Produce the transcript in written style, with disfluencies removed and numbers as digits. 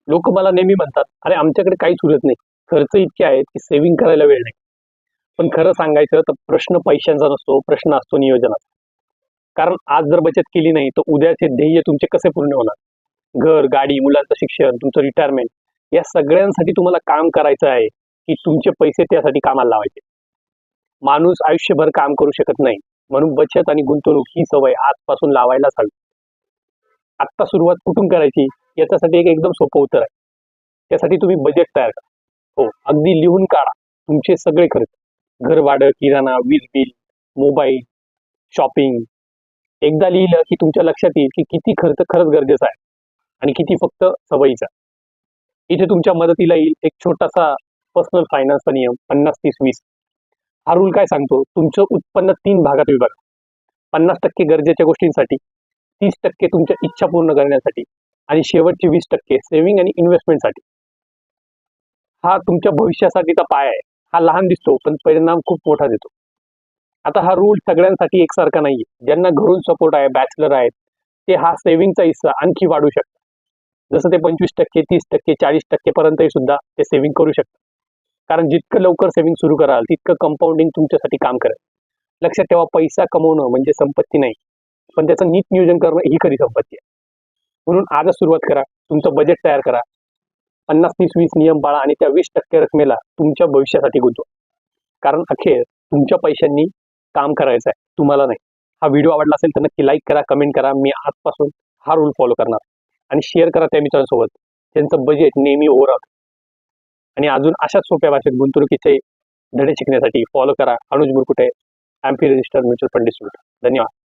लोक मला नेहमी म्हणतात, "अरे आमच्याकडे काहीच उरत नाही. खर्च इतके आहेत की सेव्हिंग करायला वेळ नाही." पण खरं सांगायचं तर प्रश्न पैशांचा नसतो, प्रश्न असतो नियोजनाचा. कारण आज जर बचत केली नाही, तर उद्याचे ध्येय तुमचे कसे पूर्ण होणार? घर, गाडी, मुलांचं शिक्षण, तुमचं रिटायरमेंट या सगळ्यांसाठी तुम्हाला काम करायचं आहे, की तुमचे पैसे त्यासाठी कामाला लावायचे. माणूस आयुष्यभर काम करू शकत नाही. म्हणून बचत आणि गुंतवणूक ही सवय आजपासून लावायलाच हवी. आत्ता सुरुवात कुठून करायची? याच्यासाठी एक एकदम सोपं उत्तर आहे. त्यासाठी तुम्ही बजेट तयार करा. हो, अगदी लिहून काढा तुमचे सगळे खर्च. घर भाडं, किराणा, वीज बिल, मोबाईल, शॉपिंग. एकदा लिहिलं की तुमच्या लक्षात येईल की किती खर्च खरंच गरजेचा आहे आणि किती फक्त सवयीचा. इथे तुमच्या मदतीला येईल एक छोटासा पर्सनल फायनान्सचा नियम 50-30-20. हा रूल काय सांगतो? तुमचं उत्पन्न 3 भागात विभागा. 50% गरजेच्या गोष्टींसाठी, 30% तुमच्या इच्छा पूर्ण करण्यासाठी आणि शेवटचे 20% सेव्हिंग आणि इन्व्हेस्टमेंटसाठी. हा तुमच्या भविष्यासाठीचा पाया आहे. हा लहान दिसतो पण परिणाम खूप मोठा देतो. आता हा रूल सगळ्यांसाठी एकसारखा नाहीये. ज्यांना घरून सपोर्ट आहे, बॅचलर आहेत, ते हा सेव्हिंगचा हिस्सा आणखी वाढवू शकतात. जसं ते 25%, 30%, 40% पर्यंतही सुद्धा ते सेव्हिंग करू शकतात. कारण जितकं लवकर सेव्हिंग सुरू कराल, तितकं कंपाऊंडिंग तुमच्यासाठी काम करेल. लक्षात ठेवा, पैसा कमवणं म्हणजे संपत्ती नाही, पण त्याचं नीट नियोजन करणं ही खरी संपत्ती आहे. म्हणून आजच सुरुवात करा. तुमचं बजेट तयार करा. 50-30-20 नियम पाळा आणि त्या 20% रकमेला तुमच्या भविष्यासाठी गुंतवा. कारण अखेर तुमच्या पैशांनी काम करायचं आहे, तुम्हाला नाही. हा व्हिडिओ आवडला असेल तर नक्की लाईक करा, कमेंट करा. मी आजपासून हा रूल फॉलो करणार आणि शेअर करा त्या मित्रांसोबत त्यांचं बजेट नेहमी ओव्हर राहतं. आणि अजून अशाच सोप्या भाषेत गुंतवणुकीचे धडे शिकण्यासाठी फॉलो करा Anuj Murkute, MP register mutual fund distributor. धन्यवाद.